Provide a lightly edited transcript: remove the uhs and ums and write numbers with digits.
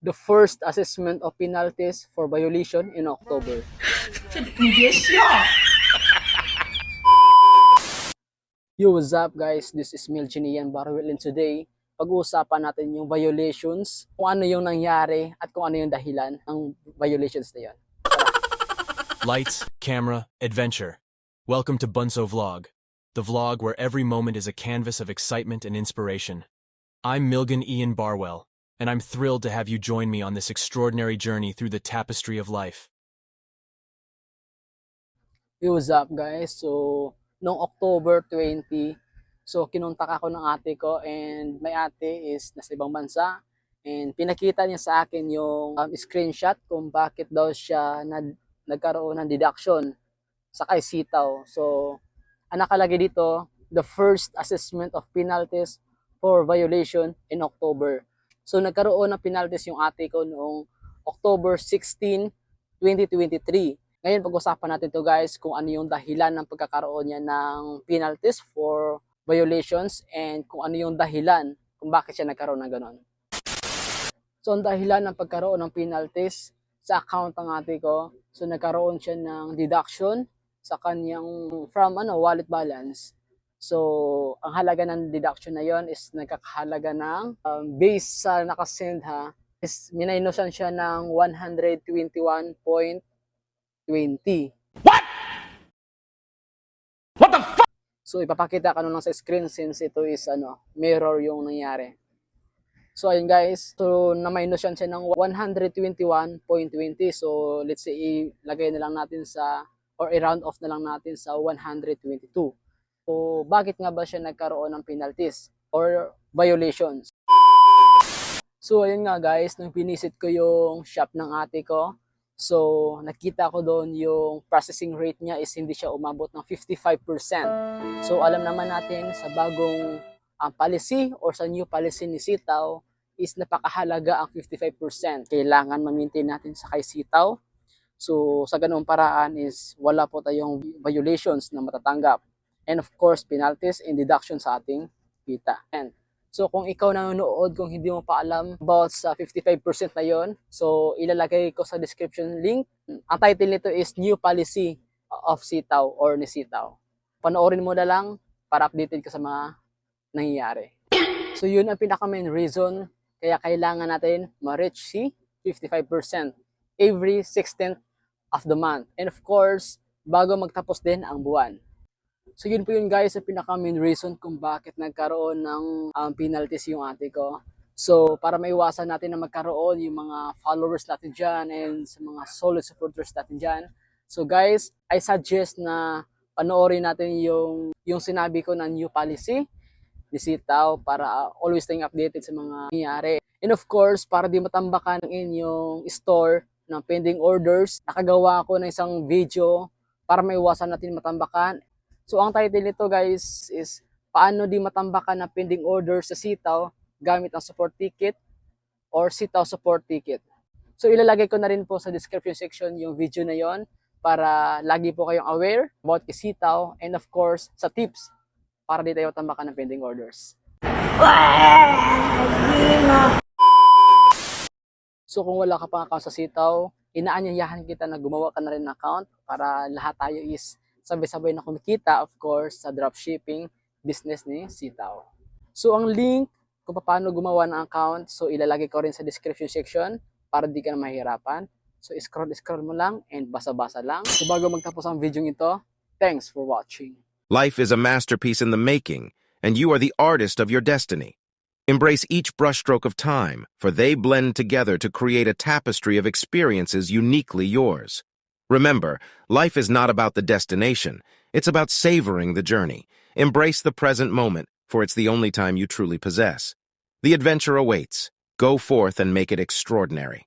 the first assessment of penalties for violation in October. Yo, what's up guys? This is Milginian Barwell, and today, pag-uusapan natin yung violations, kung ano yung nangyari at kung ano yung dahilan ng violations na yun. Lights, camera, adventure. Welcome to Bunso Vlog, the vlog where every moment is a canvas of excitement and inspiration. I'm Milgan Ian Barwell, and I'm thrilled to have you join me on this extraordinary journey through the tapestry of life. Yo, what's up guys? So, noong October 20, so kinontak ako ng ate ko, and my ate is nasa ibang bansa, and pinakita niya sa akin yung screenshot kung bakit daw siya nagkaroon ng deduction sa kay sitaw. So, ang nakalagay dito, the first assessment of penalties for violation in October. So, nagkaroon ng penalties yung ate ko noong October 16, 2023. Ngayon, pag-usapan natin to guys kung ano yung dahilan ng pagkakaroon niya ng penalties for violations and kung ano yung dahilan kung bakit siya nagkaroon ng ganon. So, ang dahilan ng pagkaroon ng penalties sa account ng ate ko, so nagkaroon siya ng deduction sa kanyang from wallet balance. So, ang halaga ng deduction na yon is nagkakahalaga ng base sa nakasend is minaynosan siya ng 121.20. What? What the fuck? So, ipapakita ko lang sa screen since ito is mirror yung nangyari. So, ayun guys. So, na-minus siya ng 121.20. So, let's say, ilagay na lang natin sa, or i-round off na lang natin sa 122. So, bakit nga ba siya nagkaroon ng penalties or violations? So, ayun nga guys, nung pinisit ko yung shop ng ate ko, so, nakita ko doon yung processing rate niya is hindi siya umabot ng 55%. So, alam naman natin sa bagong policy or sa new policy ni Sitaw is napakahalaga ang 55%. Kailangan ma-maintain natin sa kay Sitaw. So, sa ganung paraan is wala po tayong violations na matatanggap. And of course, penalties and deduction sa ating kita. And so, kung ikaw nanonood, kung hindi mo pa alam about sa 55% na yon, so ilalagay ko sa description link. Ang title nito is New Policy of Sitaw or ni Sitaw. Panoorin mo na lang para updated ka sa mga nangyayari. So, yun ang pinaka-main reason kaya kailangan natin ma-reach si 55% every 16th of the month. And of course, bago magtapos din ang buwan. So yun po yun guys, ang pinaka-main reason kung bakit nagkaroon ng penalties yung ate ko. So para maiwasan natin na magkaroon yung mga followers natin dyan and sa mga solid supporters natin dyan. So guys, I suggest na panoorin natin yung sinabi ko na new policy ni Sitaw para always staying updated sa mga nangyayari. And of course, para di matambakan ng inyong store ng pending orders, nakagawa ako ng isang video para maiwasan natin matambakan. So ang title nito guys is paano di matambakan ng pending orders sa Sitaw gamit ang support ticket or Sitaw support ticket. So ilalagay ko na rin po sa description section yung video na yon para lagi po kayong aware about Sitaw and of course sa tips para di tayo tambakan ng pending orders. So kung wala ka pang account sa Sitaw, inaanyayahan kita na gumawa ka na rin ng account para lahat tayo is sabay-sabay na kumikita, of course, sa dropshipping business ni Sitaw. So ang link kung paano gumawa ng account, so ilalagay ko rin sa description section para di ka na mahirapan. So scroll mo lang and basa-basa lang. So bago magtapos ang video ito, thanks for watching. Life is a masterpiece in the making, and you are the artist of your destiny. Embrace each brushstroke of time, for they blend together to create a tapestry of experiences uniquely yours. Remember, life is not about the destination, it's about savoring the journey. Embrace the present moment, for it's the only time you truly possess. The adventure awaits. Go forth and make it extraordinary.